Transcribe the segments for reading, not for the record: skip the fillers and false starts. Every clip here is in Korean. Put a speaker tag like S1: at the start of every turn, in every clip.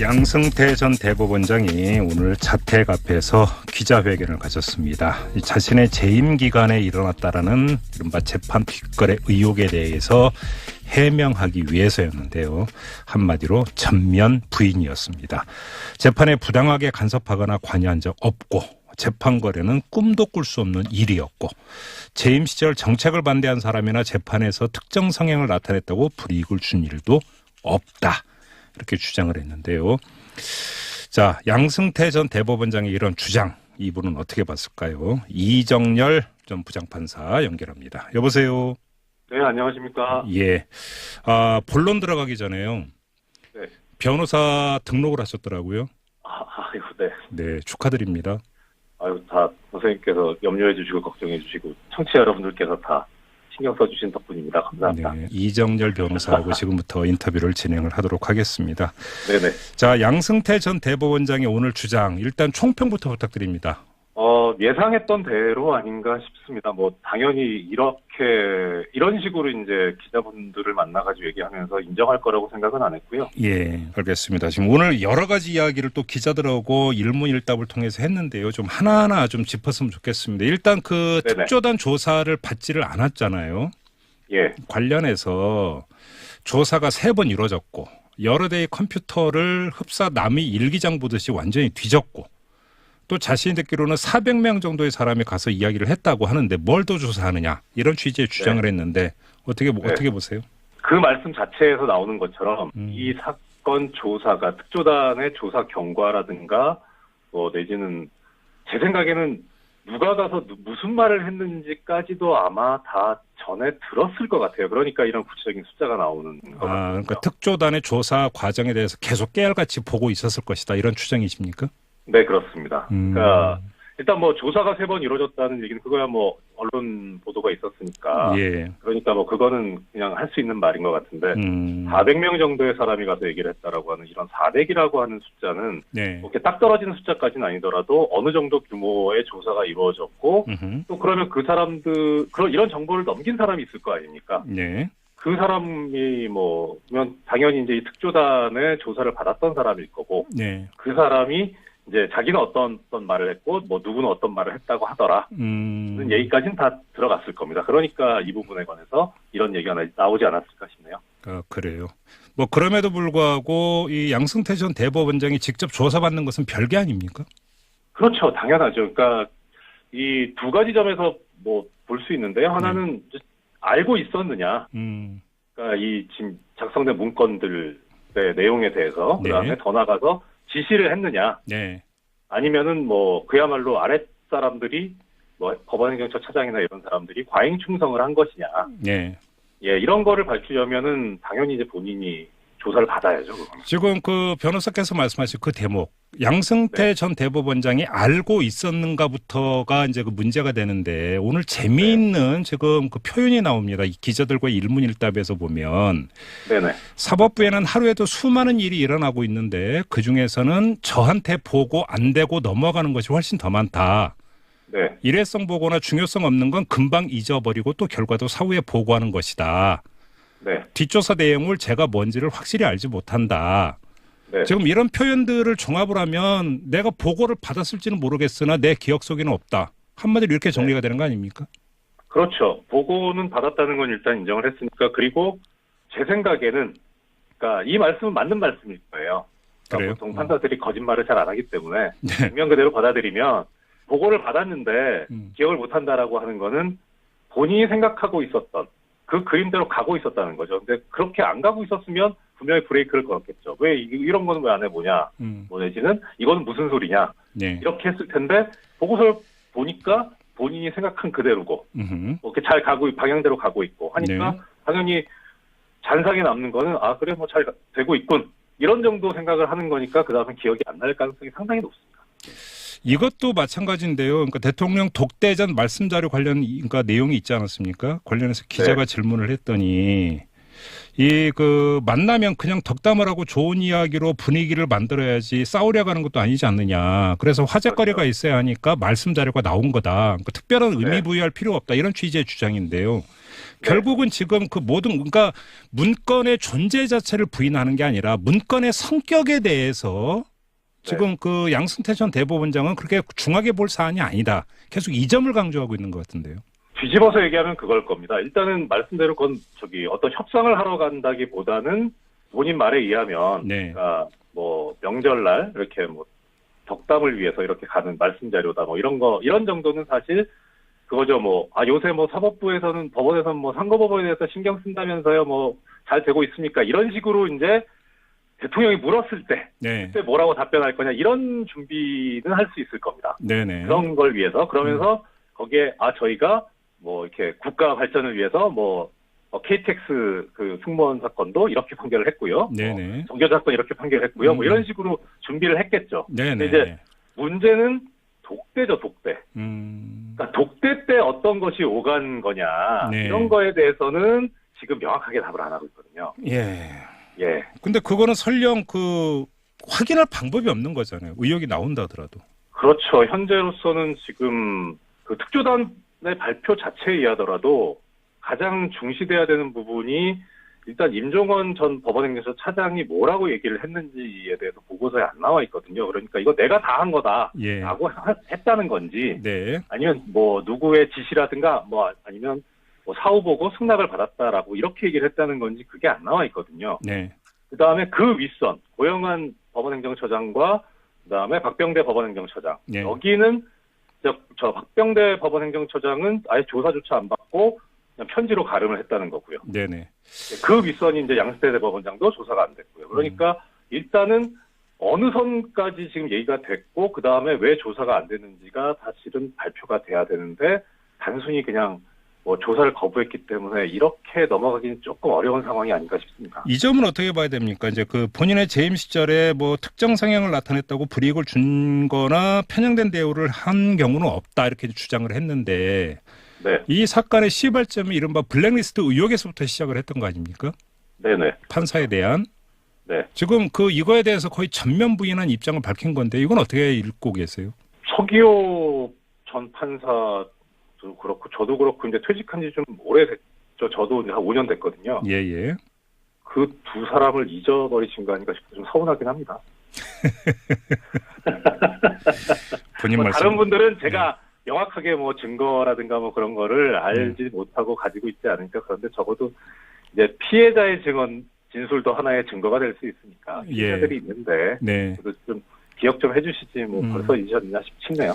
S1: 양승태 전 대법원장이 오늘 자택 앞에서 기자회견을 가졌습니다. 자신의 재임 기간에 일어났다라는 이른바 재판 뒷거래 의혹에 대해서 해명하기 위해서였는데요. 한마디로 전면 부인이었습니다. 재판에 부당하게 간섭하거나 관여한 적 없고 재판 거래는 꿈도 꿀 수 없는 일이었고 재임 시절 정책을 반대한 사람이나 재판에서 특정 성향을 나타냈다고 불이익을 준 일도 없다. 이렇게 주장을 했는데요. 자, 양승태 전 대법원장의 이런 주장, 이분은 어떻게 봤을까요? 이정열 전 부장판사 연결합니다. 여보세요.
S2: 네, 안녕하십니까.
S1: 예. 본론 들어가기 전에요.
S2: 네.
S1: 변호사 등록을 하셨더라고요.
S2: 아유, 네.
S1: 네, 축하드립니다.
S2: 아유, 다 선생님께서 염려해 주시고 걱정해 주시고 청취자 여러분들께서 다 신경 써주신 덕분입니다. 감사합니다.
S1: 네, 이정열 변호사하고 지금부터 인터뷰를 진행을 하도록 하겠습니다.
S2: 네네.
S1: 자, 양승태 전 대법원장의 오늘 주장, 일단 총평부터 부탁드립니다.
S2: 예상했던 대로 아닌가 싶습니다. 뭐 당연히 이런 식으로 이제 기자분들을 만나가지고 얘기하면서 인정할 거라고 생각은 안 했고요.
S1: 예, 알겠습니다. 지금 오늘 여러 가지 이야기를 또 기자들하고 일문일답을 통해서 했는데요. 좀 하나하나 좀 짚었으면 좋겠습니다. 일단 그
S2: 네네.
S1: 특조단 조사를 받지를 않았잖아요.
S2: 예.
S1: 관련해서 조사가 3번 이루어졌고 여러 대의 컴퓨터를 흡사 남이 일기장 보듯이 완전히 뒤졌고 또 자신이 듣기로는 400명 정도의 사람이 가서 이야기를 했다고 하는데 뭘 더 조사하느냐 이런 취지의 주장을 했는데 어떻게 보세요?
S2: 그 말씀 자체에서 나오는 것처럼 이 사건 조사가 특조단의 조사 경과라든가 내지는 제 생각에는 누가 가서 무슨 말을 했는지까지도 아마 다 전에 들었을 것 같아요. 그러니까 이런 구체적인 숫자가 나오는 것 같아요.
S1: 그러니까 특조단의 조사 과정에 대해서 계속 깨알같이 보고 있었을 것이다 이런 추정이십니까?
S2: 네, 그렇습니다. 그러니까 일단 뭐 조사가 3번 이루어졌다는 얘기는 그거야 뭐 언론 보도가 있었으니까.
S1: 예.
S2: 그러니까 뭐 그거는 그냥 할 수 있는 말인 것 같은데 400명 정도의 사람이 가서 얘기를 했다라고 하는 이런 400이라고 하는 숫자는
S1: 네.
S2: 이렇게 딱 떨어지는 숫자까지는 아니더라도 어느 정도 규모의 조사가 이루어졌고 또 그러면 그 사람들 이런 정보를 넘긴 사람이 있을 거 아닙니까?
S1: 네.
S2: 그 사람이 뭐면 당연히 이제 이 특조단의 조사를 받았던 사람일 거고
S1: 네.
S2: 그 사람이 이제 자기는 어떤 말을 했고 뭐 누구는 어떤 말을 했다고 하더라. 얘기까지는 다 들어갔을 겁니다. 그러니까 이 부분에 관해서 이런 얘기가 나오지 않았을까 싶네요.
S1: 그래요. 뭐 그럼에도 불구하고 이 양승태 전 대법원장이 직접 조사받는 것은 별게 아닙니까?
S2: 그렇죠. 당연하죠. 그러니까 이 두 가지 점에서 뭐 볼 수 있는데요. 하나는 알고 있었느냐. 그러니까 이 지금 작성된 문건들의 내용에 대해서 그다음에 더 나가서 지시를 했느냐,
S1: 네.
S2: 아니면은 뭐 그야말로 아랫 사람들이 뭐 법원행정처 차장이나 이런 사람들이 과잉 충성을 한 것이냐,
S1: 네.
S2: 예, 이런 거를 밝히려면은 당연히 이제 본인이 조사를 받아야죠. 그거는.
S1: 지금 그 변호사께서 말씀하신 그 대목, 양승태 전 대법원장이 알고 있었는가부터가 이제 그 문제가 되는데 오늘 재미있는 지금 그 표현이 나옵니다. 이 기자들과의 일문일답에서 보면
S2: 네네.
S1: 사법부에는 하루에도 수많은 일이 일어나고 있는데 그 중에서는 저한테 보고 안 되고 넘어가는 것이 훨씬 더 많다.
S2: 네.
S1: 일회성 보고나 중요성 없는 건 금방 잊어버리고 또 결과도 사후에 보고하는 것이다.
S2: 네.
S1: 뒷조사 내용을 제가 뭔지를 확실히 알지 못한다.
S2: 네.
S1: 지금 이런 표현들을 종합을 하면 내가 보고를 받았을지는 모르겠으나 내 기억 속에는 없다. 한마디로 이렇게 정리가 되는 거 아닙니까?
S2: 그렇죠. 보고는 받았다는 건 일단 인정을 했으니까. 그리고 제 생각에는 그러니까 이 말씀은 맞는 말씀일 거예요. 그러니까
S1: 그래요?
S2: 보통 판사들이 거짓말을 잘 안 하기 때문에
S1: 네.
S2: 액면 그대로 받아들이면 보고를 받았는데 기억을 못한다라고 하는 거는 본인이 생각하고 있었던 그 그림대로 가고 있었다는 거죠. 근데 그렇게 안 가고 있었으면 분명히 브레이크를 걸었겠죠. 왜 이런 거는 왜 안 해보냐. 뭐 내지는 이거는 무슨 소리냐.
S1: 네.
S2: 이렇게 했을 텐데 보고서를 보니까 본인이 생각한 그대로고 이렇게 잘 가고 방향대로 가고 있고 하니까
S1: 네.
S2: 당연히 잔상에 남는 거는 그래 뭐 잘 되고 있군. 이런 정도 생각을 하는 거니까 그다음에 기억이 안 날 가능성이 상당히 높습니다.
S1: 이것도 마찬가지인데요. 그러니까 대통령 독대전 말씀 자료 관련 그러니까 내용이 있지 않았습니까? 관련해서 기자가 질문을 했더니 이 그 만나면 그냥 덕담을 하고 좋은 이야기로 분위기를 만들어야지 싸우려고 하는 것도 아니지 않느냐. 그래서 화제거리가
S2: 그렇죠.
S1: 있어야 하니까 말씀 자료가 나온 거다. 그러니까 특별한 의미
S2: 네.
S1: 부여할 필요가 없다. 이런 취지의 주장인데요.
S2: 네.
S1: 결국은 지금 그 모든 그러니까 문건의 존재 자체를 부인하는 게 아니라 문건의 성격에 대해서 지금 그 양승태 전 대법원장은 그렇게 중하게 볼 사안이 아니다. 계속 이 점을 강조하고 있는 것 같은데요.
S2: 뒤집어서 얘기하면 그걸 겁니다. 일단은 말씀대로 그건 어떤 협상을 하러 간다기보다는 본인 말에 의하면
S1: 네.
S2: 그러니까 뭐 명절날 이렇게 뭐 덕담을 위해서 이렇게 가는 말씀 자료다 뭐 이런 정도는 사실 그거죠. 뭐 요새 뭐 사법부에서는 법원에서는 뭐 상고법원에 대해서 신경 쓴다면서요. 뭐 잘 되고 있습니까? 이런 식으로 이제 대통령이 물었을 때
S1: 네.
S2: 그때 뭐라고 답변할 거냐 이런 준비는 할 수 있을 겁니다.
S1: 네네.
S2: 그런 걸 위해서 그러면서 거기에 저희가 뭐 이렇게 국가 발전을 위해서 뭐 KTX 그 승무원 사건도 이렇게 판결을 했고요.
S1: 네네.
S2: 정교 사건 이렇게 판결했고요. 뭐 이런 식으로 준비를 했겠죠.
S1: 네네.
S2: 근데 이제 문제는 독대죠, 독대. 그러니까 독대 때 어떤 것이 오간 거냐
S1: 네.
S2: 이런 거에 대해서는 지금 명확하게 답을 안 하고 있거든요.
S1: 예.
S2: 예.
S1: 근데 그거는 설령 그 확인할 방법이 없는 거잖아요. 의혹이 나온다 하더라도.
S2: 그렇죠. 현재로서는 지금 그 특조단의 발표 자체에 의하더라도 가장 중시돼야 되는 부분이 일단 임종원 전 법원행정처 차장이 뭐라고 얘기를 했는지에 대해서 보고서에 안 나와 있거든요. 그러니까 이거 내가 다 한 거다라고
S1: 예.
S2: 했다는 건지
S1: 네.
S2: 아니면 뭐 누구의 지시라든가 뭐 아니면 뭐 사후 보고 승낙을 받았다라고 이렇게 얘기를 했다는 건지 그게 안 나와 있거든요.
S1: 네.
S2: 그다음에 그 윗선 고영한 법원행정처장과 그다음에 박병대 법원행정처장
S1: 네.
S2: 여기는 저 박병대 법원행정처장은 아예 조사조차 안 받고 그냥 편지로 가름을 했다는 거고요.
S1: 네네.
S2: 그 윗선이 이제 양승태 대법원장도 조사가 안 됐고요. 그러니까 일단은 어느 선까지 지금 얘기가 됐고 그 다음에 왜 조사가 안 됐는지가 사실은 발표가 돼야 되는데 단순히 그냥 뭐 조사를 거부했기 때문에 이렇게 넘어가기는 조금 어려운 상황이 아닌가 싶습니다.
S1: 이 점은 어떻게 봐야 됩니까? 이제 그 본인의 재임 시절에 뭐 특정 성향을 나타냈다고 불이익을 준 거나 편향된 대우를 한 경우는 없다 이렇게 주장을 했는데
S2: 네.
S1: 이 사건의 시발점이 이른바 블랙리스트 의혹에서부터 시작을 했던 거 아닙니까? 네네. 판사에 대한.
S2: 네.
S1: 지금 그 이거에 대해서 거의 전면 부인한 입장을 밝힌 건데 이건 어떻게 읽고 계세요?
S2: 서기호 전 판사도 그렇고 저도 그렇고 이제 퇴직한 지 좀 오래됐죠. 저도 이제 한 5년 됐거든요.
S1: 예예.
S2: 그 두 사람을 잊어버리신 거 아닌가 싶어서 좀 서운하긴 합니다.
S1: 본인 말씀.
S2: 다른 분들은 제가 명확하게 뭐 증거라든가 뭐 그런 거를 알지 못하고 가지고 있지 않으니까 그런데 적어도 이제 피해자의 증언 진술도 하나의 증거가 될 수 있으니까 피해자들이 있는데
S1: 네.
S2: 그래도 좀 기억 좀 해주시지 뭐 벌써 잊으셨나 싶네요.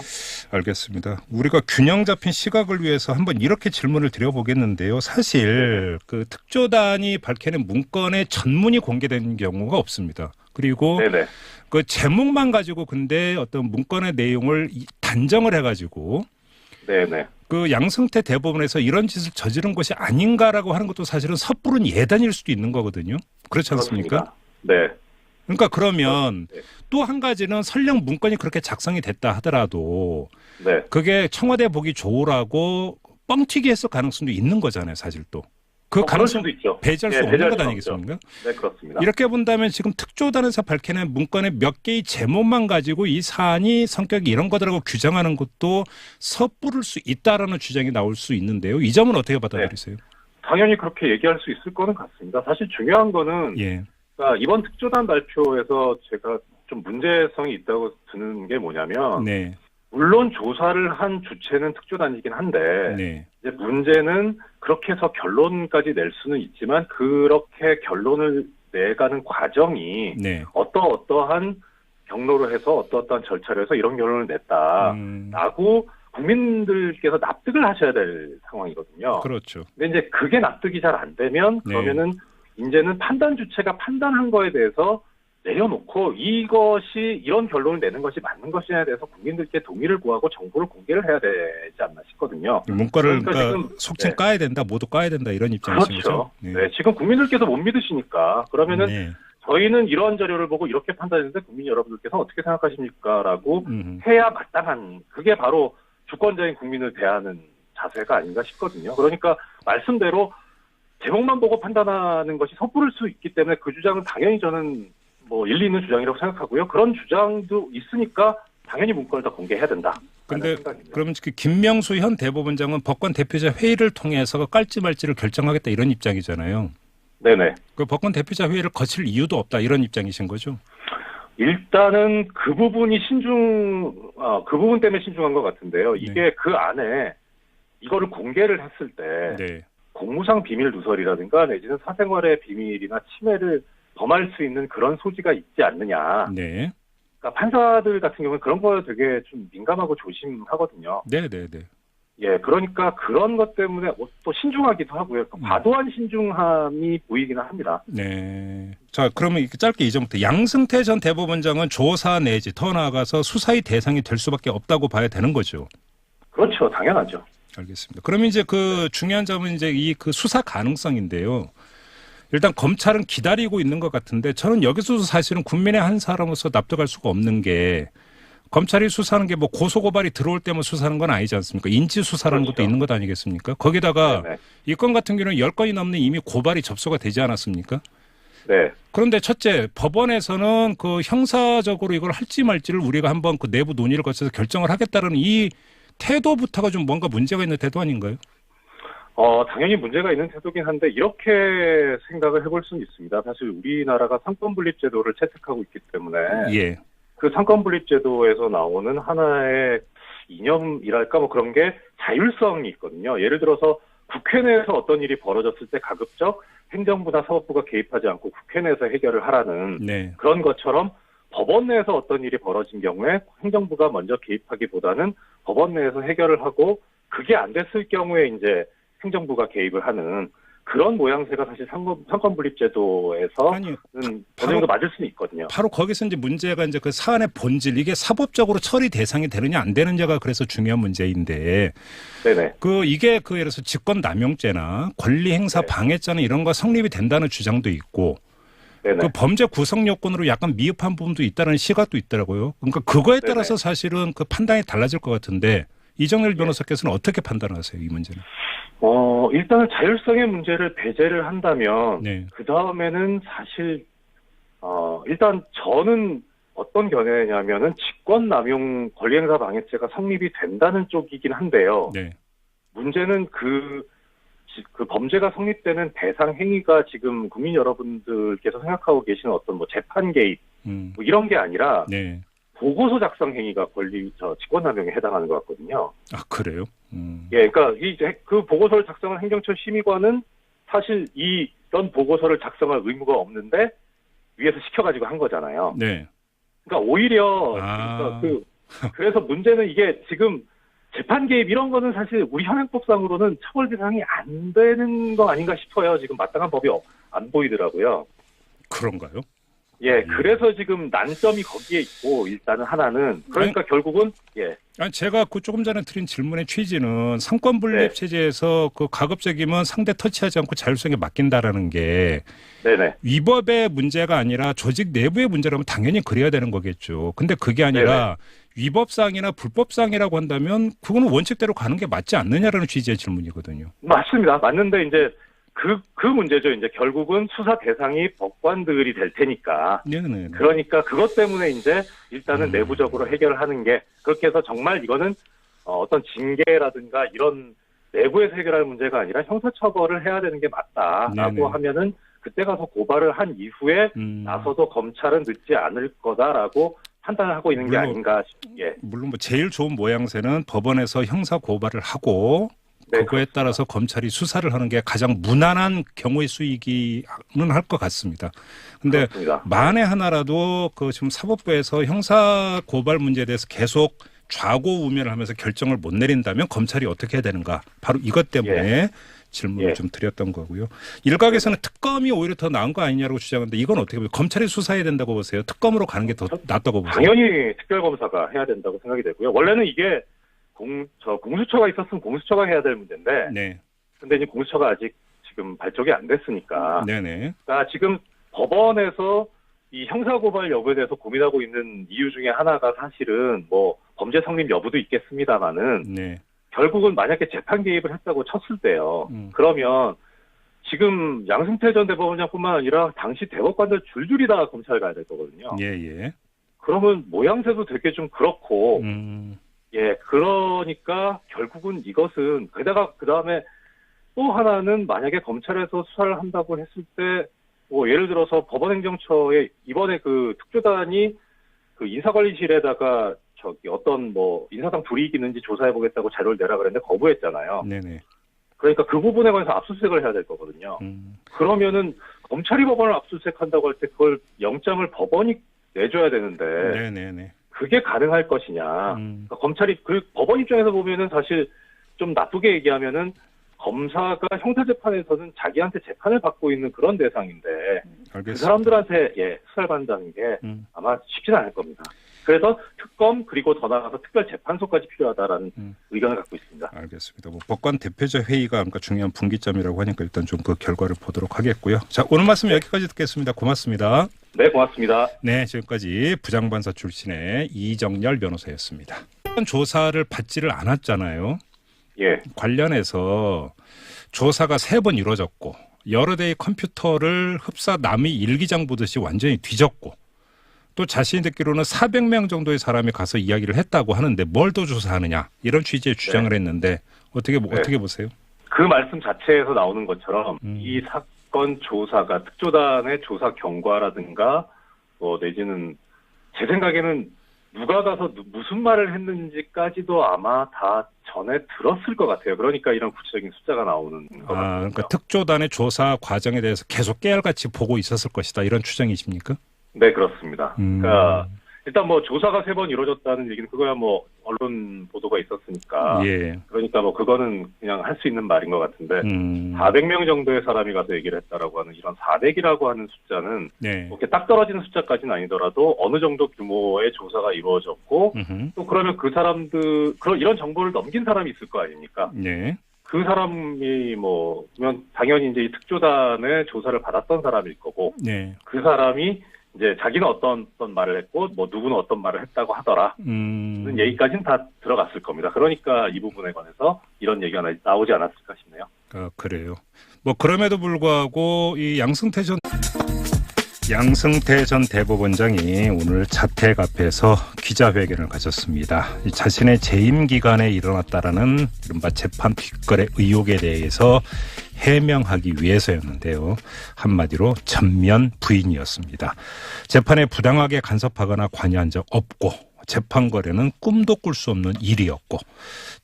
S1: 알겠습니다. 우리가 균형 잡힌 시각을 위해서 한번 이렇게 질문을 드려보겠는데요. 사실 그 특조단이 밝혀낸 문건의 전문이 공개된 경우가 없습니다. 그리고
S2: 네네.
S1: 그 제목만 가지고 근데 어떤 문건의 내용을 단정을 해가지고
S2: 네네.
S1: 그 양승태 대법원에서 이런 짓을 저지른 것이 아닌가라고 하는 것도 사실은 섣부른 예단일 수도 있는 거거든요. 그렇지 않습니까?
S2: 그렇습니다. 네.
S1: 그러니까 그러면
S2: 네.
S1: 또 한 가지는 설령 문건이 그렇게 작성이 됐다 하더라도
S2: 네.
S1: 그게 청와대 보기 좋으라고 뻥튀기 했을 가능성도 있는 거잖아요. 사실 또. 그 가능성도 있죠. 배제할 수 없는 것 아니겠습니까?
S2: 네, 그렇습니다.
S1: 이렇게 본다면 지금 특조단에서 밝혀낸 문건의 몇 개의 제목만 가지고 이 사안이 성격이 이런 거더라고 규정하는 것도 섣부를 수 있다라는 주장이 나올 수 있는데요. 이 점은 어떻게 받아들이세요?
S2: 네. 당연히 그렇게 얘기할 수 있을 거는 같습니다. 사실 중요한 거는
S1: 예.
S2: 그러니까 이번 특조단 발표에서 제가 좀 문제성이 있다고 드는 게 뭐냐면
S1: 네.
S2: 물론 조사를 한 주체는 특조단이긴 한데
S1: 네.
S2: 이제 문제는 그렇게 해서 결론까지 낼 수는 있지만 그렇게 결론을 내가는 과정이
S1: 네.
S2: 어떠한 경로로 해서 어떠한 절차로 해서 이런 결론을 냈다라고 국민들께서 납득을 하셔야 될 상황이거든요.
S1: 그렇죠.
S2: 근데 이제 그게 납득이 잘 안 되면 그러면은 이제는 판단 주체가 판단한 거에 대해서 내려놓고 이것이 이런 결론을 내는 것이 맞는 것이냐에 대해서 국민들께 동의를 구하고 정보를 공개를 해야 되지 않나 싶거든요.
S1: 문건을 그러니까 속칭 까야 된다, 모두 까야 된다 이런 입장이신 거죠?
S2: 그렇죠. 네, 지금 국민들께서 못 믿으시니까 그러면은 저희는 이러한 자료를 보고 이렇게 판단했는데 국민 여러분들께서 어떻게 생각하십니까?라고 해야 마땅한 그게 바로 주권자인 국민을 대하는 자세가 아닌가 싶거든요. 그러니까 말씀대로 제목만 보고 판단하는 것이 섣부를 수 있기 때문에 그 주장은 당연히 저는 뭐 일리 있는 주장이라고 생각하고요. 그런 주장도 있으니까 당연히 문건을 다 공개해야 된다.
S1: 근데 그러면 그 김명수 현 대법원장은 법관 대표자 회의를 통해서 깔지 말지를 결정하겠다 이런 입장이잖아요.
S2: 네네.
S1: 그 법관 대표자 회의를 거칠 이유도 없다 이런 입장이신 거죠?
S2: 일단은 그 부분이 그 부분 때문에 신중한 것 같은데요. 이게
S1: 네.
S2: 그 안에 이거를 공개를 했을 때
S1: 네.
S2: 공무상 비밀 누설이라든가 내지는 사생활의 비밀이나 침해를 범할 수 있는 그런 소지가 있지 않느냐.
S1: 네.
S2: 그러니까 판사들 같은 경우는 그런 거 되게 좀 민감하고 조심하거든요.
S1: 네네네.
S2: 예, 그러니까 그런 것 때문에 또 신중하기도 하고요. 과도한 신중함이 보이기는 합니다.
S1: 네. 자, 그러면 짧게 이전부터 양승태 전 대법원장은 조사 내지 더 나아가서 수사의 대상이 될 수밖에 없다고 봐야 되는 거죠.
S2: 그렇죠, 당연하죠.
S1: 알겠습니다. 그러면 이제 그 중요한 점은 이제 이 그 수사 가능성인데요. 일단 검찰은 기다리고 있는 것 같은데 저는 여기서도 사실은 국민의 한 사람으로서 납득할 수가 없는 게 검찰이 수사하는 게 뭐 고소고발이 들어올 때만 수사하는 건 아니지 않습니까? 인지 수사라는
S2: 그렇죠.
S1: 것도 있는 것 아니겠습니까? 거기다가
S2: 네네.
S1: 이 건 같은 경우는 10건이 넘는 이미 고발이 접수가 되지 않았습니까?
S2: 네.
S1: 그런데 첫째, 법원에서는 그 형사적으로 이걸 할지 말지를 우리가 한번 그 내부 논의를 거쳐서 결정을 하겠다는 이 태도부터가 좀 뭔가 문제가 있는 태도 아닌가요?
S2: 당연히 문제가 있는 태도긴 한데 이렇게 생각을 해볼 수는 있습니다. 사실 우리나라가 상권분립제도를 채택하고 있기 때문에
S1: 예.
S2: 그 상권분립제도에서 나오는 하나의 이념이랄까 뭐 그런 게 자율성이 있거든요. 예를 들어서 국회 내에서 어떤 일이 벌어졌을 때 가급적 행정부나 사법부가 개입하지 않고 국회 내에서 해결을 하라는
S1: 네.
S2: 그런 것처럼 법원 내에서 어떤 일이 벌어진 경우에 행정부가 먼저 개입하기보다는 법원 내에서 해결을 하고 그게 안 됐을 경우에 이제 행정부가 개입을 하는 그런 모양새가 사실 상권분립제도에서는
S1: 아니,
S2: 어느 정도 맞을 수는 있거든요.
S1: 바로 거기서 이제 문제가 이제 그 사안의 본질 이게 사법적으로 처리 대상이 되느냐 안 되느냐가 그래서 중요한 문제인데
S2: 네네.
S1: 그 이게 그 예를 들어서 직권남용죄나 권리행사
S2: 네.
S1: 방해죄나 이런 거 성립이 된다는 주장도 있고
S2: 네네.
S1: 그 범죄 구성 요건으로 약간 미흡한 부분도 있다는 시각도 있더라고요. 그러니까 그거에
S2: 네네.
S1: 따라서 사실은 그 판단이 달라질 것 같은데 이정렬 변호사께서는 어떻게 판단하세요, 이 문제는?
S2: 일단은 자율성의 문제를 배제를 한다면,
S1: 네.
S2: 그 다음에는 사실, 일단 저는 어떤 견해냐면은 직권남용 권리행사 방해죄가 성립이 된다는 쪽이긴 한데요.
S1: 네.
S2: 문제는 그 범죄가 성립되는 대상 행위가 지금 국민 여러분들께서 생각하고 계시는 어떤 뭐 재판 개입, 뭐 이런 게 아니라,
S1: 네.
S2: 보고서 작성 행위가 직권남용에 해당하는 것 같거든요.
S1: 아, 그래요?
S2: 예, 그러니까 그 보고서를 작성한 행정처 심의관은 사실 이런 보고서를 작성할 의무가 없는데 위에서 시켜가지고 한 거잖아요.
S1: 네.
S2: 그러니까 오히려
S1: 아.
S2: 그래서 문제는 이게 지금 재판 개입 이런 거는 사실 우리 현행법상으로는 처벌 대상이 안 되는 거 아닌가 싶어요. 지금 마땅한 법이 안 보이더라고요.
S1: 그런가요?
S2: 예, 그래서 지금 난점이 거기에 있고 일단은 하나는 그러니까 결국은 예.
S1: 아니, 제가 그 조금 전에 드린 질문의 취지는 상권 분립
S2: 네.
S1: 체제에서 그 가급적이면 상대 터치하지 않고 자율성에 맡긴다라는 게
S2: 네네.
S1: 위법의 문제가 아니라 조직 내부의 문제라면 당연히 그래야 되는 거겠죠. 근데 그게 아니라 위법상이나 불법상이라고 한다면 그거는 원칙대로 가는 게 맞지 않느냐라는 취지의 질문이거든요.
S2: 맞습니다. 맞는데 이제 그 문제죠. 이제 결국은 수사 대상이 법관들이 될 테니까.
S1: 네네.
S2: 그러니까 그것 때문에 이제 일단은 내부적으로 해결하는 게 그렇게 해서 정말 이거는 어떤 징계라든가 이런 내부에서 해결할 문제가 아니라 형사처벌을 해야 되는 게 맞다라고
S1: 네네.
S2: 하면은 그때 가서 고발을 한 이후에 나서도 검찰은 늦지 않을 거다라고 판단을 하고 있는 게 아닌가 싶게.
S1: 물론 뭐 제일 좋은 모양새는 법원에서 형사 고발을 하고
S2: 네,
S1: 그거에 따라서 검찰이 수사를 하는 게 가장 무난한 경우의 수이기는 할 것 같습니다. 근데
S2: 그렇습니다.
S1: 만에 하나라도 그 지금 사법부에서 형사 고발 문제에 대해서 계속 좌고우면을 하면서 결정을 못 내린다면 검찰이 어떻게 해야 되는가? 바로 이것 때문에 질문을 좀 드렸던 거고요. 일각에서는 특검이 오히려 더 나은 거 아니냐고 주장하는데 이건 어떻게 보세요? 검찰이 수사해야 된다고 보세요? 특검으로 가는 게 더 낫다고 보세요?
S2: 당연히 특별검사가 해야 된다고 생각이 되고요. 원래는 이게 공수처가 있었으면 공수처가 해야 될 문제인데,
S1: 네.
S2: 근데 이제 공수처가 아직 지금 발족이 안 됐으니까.
S1: 네네.
S2: 그러니까 지금 법원에서 이 형사고발 여부에 대해서 고민하고 있는 이유 중에 하나가 사실은 뭐 범죄 성립 여부도 있겠습니다만은
S1: 네.
S2: 결국은 만약에 재판 개입을 했다고 쳤을 때요. 그러면 지금 양승태 전 대법원장뿐만 아니라 당시 대법관들 줄줄이 다 검찰 가야 될 거거든요.
S1: 예, 예.
S2: 그러면 모양새도 되게 좀 그렇고,
S1: 음.
S2: 예, 그러니까 결국은 이것은, 게다가 그 다음에 또 하나는 만약에 검찰에서 수사를 한다고 했을 때, 뭐 예를 들어서 법원행정처에 이번에 그 특조단이 그 인사관리실에다가 어떤 뭐 인사상 불이익이 있는지 조사해보겠다고 자료를 내라 그랬는데 거부했잖아요.
S1: 네네.
S2: 그러니까 그 부분에 관해서 압수수색을 해야 될 거거든요. 그러면은 검찰이 법원을 압수수색한다고 할 때 그걸 영장을 법원이 내줘야 되는데
S1: 네네네.
S2: 그게 가능할 것이냐. 그러니까 검찰이 그 법원 입장에서 보면은 사실 좀 나쁘게 얘기하면은 검사가 형사재판에서는 자기한테 재판을 받고 있는 그런 대상인데
S1: 알겠습니다.
S2: 그 사람들한테 수사를 받는다는 게 아마 쉽지는 않을 겁니다. 그래서 특검 그리고 더 나아가서 특별재판소까지 필요하다라는 의견을 갖고 있습니다.
S1: 알겠습니다. 뭐 법관 대표자 회의가 그러니까 중요한 분기점이라고 하니까 일단 좀 그 결과를 보도록 하겠고요. 자, 오늘 말씀 여기까지 듣겠습니다. 고맙습니다.
S2: 네, 고맙습니다.
S1: 네, 지금까지 부장판사 출신의 이정열 변호사였습니다. 조사를 받지를 않았잖아요.
S2: 예.
S1: 관련해서 조사가 3번 이루어졌고 여러 대의 컴퓨터를 흡사 남이 일기장 보듯이 완전히 뒤졌고 또 자신이 듣기로는 400명 정도의 사람이 가서 이야기를 했다고 하는데 뭘 더 조사하느냐 이런 취지의 주장을 했는데 어떻게 보세요?
S2: 그 말씀 자체에서 나오는 것처럼 이 사건 조사가 특조단의 조사 경과라든가 내지는 제 생각에는 누가 가서 무슨 말을 했는지까지도 아마 다 전에 들었을 것 같아요. 그러니까 이런 구체적인 숫자가 나오는 것 같아요.
S1: 그러니까 특조단의 조사 과정에 대해서 계속 깨알같이 보고 있었을 것이다. 이런 추정이십니까?
S2: 네, 그렇습니다. 그러니까 일단 뭐 조사가 3번 이루어졌다는 얘기는 그거야 뭐 언론 보도가 있었으니까.
S1: 예.
S2: 그러니까 뭐 그거는 그냥 할 수 있는 말인 것 같은데 400명 정도의 사람이 가서 얘기를 했다라고 하는 이런 400이라고 하는 숫자는
S1: 네.
S2: 이렇게 딱 떨어지는 숫자까지는 아니더라도 어느 정도 규모의 조사가 이루어졌고 또 그러면 그 사람들 이런 정보를 넘긴 사람이 있을 거 아닙니까?
S1: 네.
S2: 그 사람이 그러면 당연히 이제 이 특조단의 조사를 받았던 사람일 거고
S1: 네.
S2: 그 사람이 이제 자기는 어떤 말을 했고 누구는 어떤 말을 했다고 하더라. 얘기까지는 다 들어갔을 겁니다. 그러니까 이 부분에 관해서 이런 얘기가 나오지 않았을까 싶네요.
S1: 그래요. 뭐 그럼에도 불구하고 이 양승태 전 대법원장이 오늘 자택 앞에서 기자회견을 가졌습니다. 자신의 재임 기간에 일어났다라는 이른바 재판 뒷거래 의혹에 대해서 해명하기 위해서였는데요. 한마디로 전면 부인이었습니다. 재판에 부당하게 간섭하거나 관여한 적 없고 재판 거래는 꿈도 꿀 수 없는 일이었고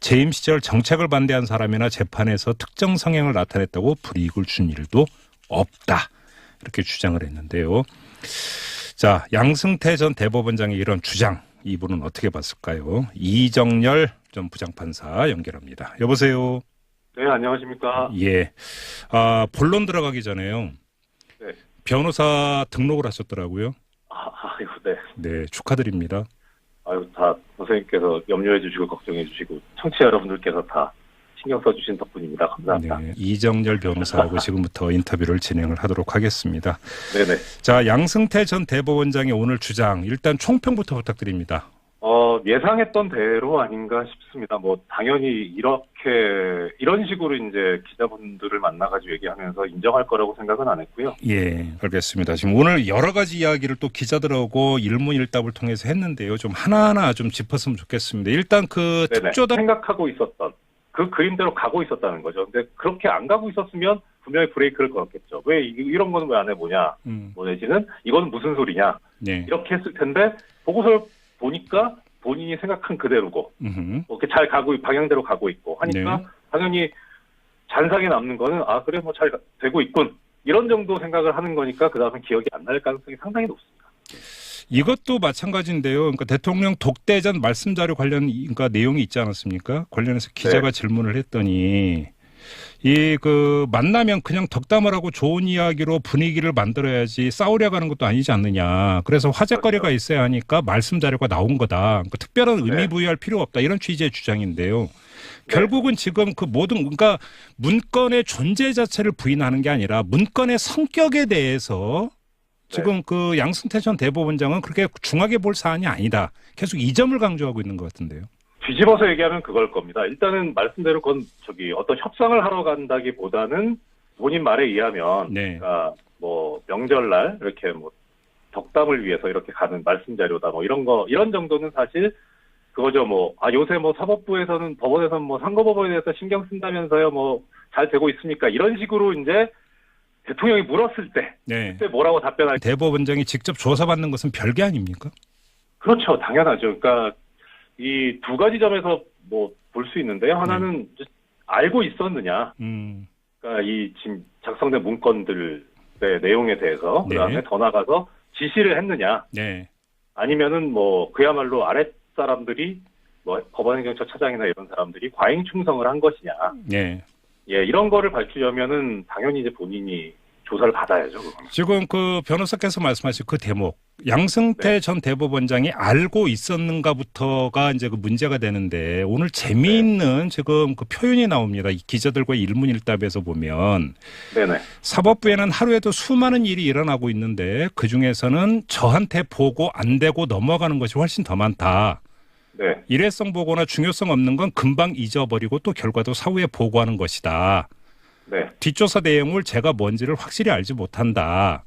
S1: 재임 시절 정책을 반대한 사람이나 재판에서 특정 성향을 나타냈다고 불이익을 준 일도 없다. 이렇게 주장을 했는데요. 자, 양승태 전 대법원장의 이런 주장 이분은 어떻게 봤을까요? 이정열 전 부장판사 연결합니다. 여보세요.
S2: 네, 안녕하십니까.
S1: 예. 본론 들어가기 전에요.
S2: 네.
S1: 변호사 등록을 하셨더라고요.
S2: 아이고, 네.
S1: 네, 축하드립니다.
S2: 아유, 다 선생님께서 염려해 주시고 걱정해 주시고 청취자 여러분들께서 다 신경 써주신 덕분입니다. 감사합니다.
S1: 네, 이정열 변호사하고 지금부터 인터뷰를 진행을 하도록 하겠습니다.
S2: 네네.
S1: 자, 양승태 전 대법원장의 오늘 주장 일단 총평부터 부탁드립니다.
S2: 예상했던 대로 아닌가 싶습니다. 당연히 이런 식으로 이제 기자분들을 만나가지고 얘기하면서 인정할 거라고 생각은 안 했고요.
S1: 예, 알겠습니다. 지금 오늘 여러 가지 이야기를 또 기자들하고 일문일답을 통해서 했는데요. 좀 하나하나 좀 짚었으면 좋겠습니다. 일단 그 특조단
S2: 생각하고 있었던 그 그림대로 가고 있었다는 거죠. 근데 그렇게 안 가고 있었으면 분명히 브레이크를 걸었겠죠. 왜 이런 거는 왜 안 해보냐? 내지는 이거는 무슨 소리냐?
S1: 네.
S2: 이렇게 했을 텐데 보고서를 보니까 본인이 생각한 그대로고 이렇게 잘 방향대로 가고 있고 하니까
S1: 네.
S2: 당연히 잔상에 남는 거는 그래 잘 되고 있군 이런 정도 생각을 하는 거니까 그 다음에 기억이 안 날 가능성이 상당히 높습니다.
S1: 이것도 마찬가지인데요. 그러니까 대통령 독대전 말씀 자료 관련 그러니까 내용이 있지 않았습니까? 관련해서 기자가 질문을 했더니 만나면 그냥 덕담을 하고 좋은 이야기로 분위기를 만들어야지 싸우려고 하는 것도 아니지 않느냐. 그래서 화제거리가 있어야 하니까 말씀 자료가 나온 거다. 그러니까 특별한 의미 부여할 필요 없다. 이런 취지의 주장인데요. 결국은 지금 그러니까 문건의 존재 자체를 부인하는 게 아니라 문건의 성격에 대해서 지금 그 양승태 전 대법원장은 그렇게 중하게 볼 사안이 아니다. 계속 이 점을 강조하고 있는 것 같은데요.
S2: 뒤집어서 얘기하면 그걸 겁니다. 일단은 말씀대로 그건 어떤 협상을 하러 간다기보다는 본인 말에 의하면
S1: 네.
S2: 그러니까 뭐 명절날 이렇게 뭐 덕담을 위해서 이렇게 가는 말씀 자료다 뭐 이런 정도는 사실 그거죠. 뭐 요새 뭐 사법부에서는 법원에서는 뭐 선거법원에 대해서 신경 쓴다면서요. 뭐 잘 되고 있습니까? 이런 식으로 이제 대통령이 물었을 때
S1: 네.
S2: 그때 뭐라고 답변할
S1: 대법원장이 직접 조사받는 것은 별개 아닙니까?
S2: 그렇죠. 당연하죠. 그러니까 이 두 가지 점에서 뭐 볼 수 있는데요. 하나는 알고 있었느냐. 그러니까 이 지금 작성된 문건들의 내용에 대해서
S1: 네.
S2: 그다음에 더 나가서 지시를 했느냐.
S1: 네.
S2: 아니면은 뭐 그야말로 아랫 사람들이 뭐 법원행정처 차장이나 이런 사람들이 과잉 충성을 한 것이냐.
S1: 네.
S2: 예, 이런 거를 밝히려면은 당연히 이제 본인이 조사를 받아야죠. 그거는.
S1: 지금 그 변호사께서 말씀하신 그 대목, 양승태
S2: 네.
S1: 전 대법원장이 알고 있었는가부터가 이제 그 문제가 되는데 오늘 재미있는 지금 그 표현이 나옵니다. 이 기자들과의 일문일답에서 보면
S2: 네네.
S1: 사법부에는 하루에도 수많은 일이 일어나고 있는데 그 중에서는 저한테 보고 안 되고 넘어가는 것이 훨씬 더 많다.
S2: 네.
S1: 일회성 보고나 중요성 없는 건 금방 잊어버리고 또 결과도 사후에 보고하는 것이다.
S2: 네.
S1: 뒷조사 내용을 제가 뭔지를 확실히 알지 못한다.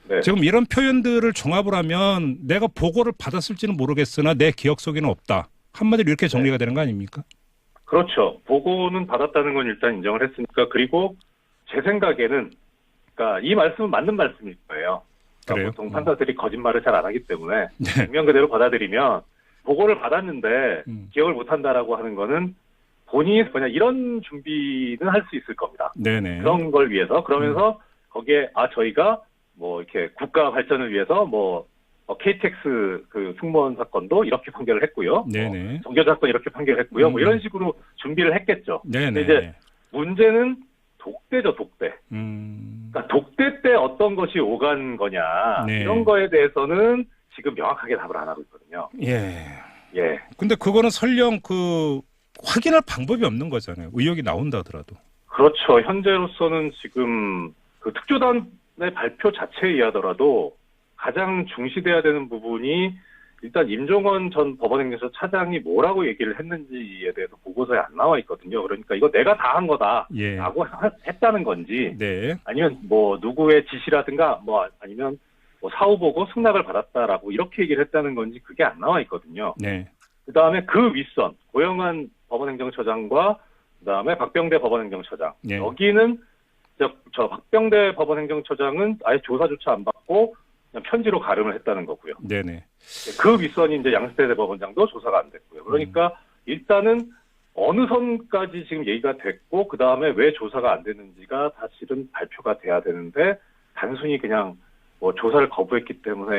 S2: 네.
S1: 지금 이런 표현들을 종합을 하면 내가 보고를 받았을지는 모르겠으나 내 기억 속에는 없다. 한마디로 이렇게 정리가 되는 거 아닙니까?
S2: 그렇죠. 보고는 받았다는 건 일단 인정을 했으니까 그리고 제 생각에는 그러니까 이 말씀은 맞는 말씀일 거예요. 그러니까
S1: 그래요?
S2: 보통 판사들이 거짓말을 잘 안 하기 때문에
S1: 네.
S2: 액면 그대로 받아들이면 보고를 받았는데 기억을 못한다라고 하는 거는 본인이 그냥 이런 준비는 할 수 있을 겁니다.
S1: 네네.
S2: 그런 걸 위해서 그러면서 거기에 저희가 뭐 이렇게 국가 발전을 위해서 뭐 KTX 그 승무원 사건도 이렇게 판결을 했고요.
S1: 네네.
S2: 종교 사건 이렇게 판결했고요. 뭐 이런 식으로 준비를 했겠죠.
S1: 네네.
S2: 근데 이제 문제는 독대죠, 독대. 그러니까 독대 때 어떤 것이 오간 거냐
S1: 네.
S2: 이런 거에 대해서는 지금 명확하게 답을 안 하고 있거든요.
S1: 예.
S2: 예.
S1: 근데 그거는 설령 그 확인할 방법이 없는 거잖아요. 의혹이 나온다 하더라도.
S2: 그렇죠. 현재로서는 지금 그 특조단의 발표 자체에 의하더라도 가장 중시돼야 되는 부분이 일단 임종원 전 법원행정처 차장이 뭐라고 얘기를 했는지에 대해서 보고서에 안 나와 있거든요. 그러니까 이거 내가 다 한 거다라고
S1: 예.
S2: 했다는 건지
S1: 네.
S2: 아니면 뭐 누구의 지시라든가 뭐 아니면 뭐 사후 보고 승낙을 받았다라고 이렇게 얘기를 했다는 건지 그게 안 나와 있거든요.
S1: 네.
S2: 그다음에 그 윗선 고영한 법원행정처장과 그다음에 박병대 법원행정처장
S1: 네.
S2: 여기는 저 박병대 법원행정처장은 아예 조사조차 안 받고 그냥 편지로 가름을 했다는 거고요.
S1: 네네.
S2: 그 윗선이 이제 양승태 대법원장도 조사가 안 됐고요. 그러니까 일단은 어느 선까지 지금 얘기가 됐고 그 다음에 왜 조사가 안 됐는지가 사실은 발표가 돼야 되는데 단순히 그냥 뭐 조사를 거부했기 때문에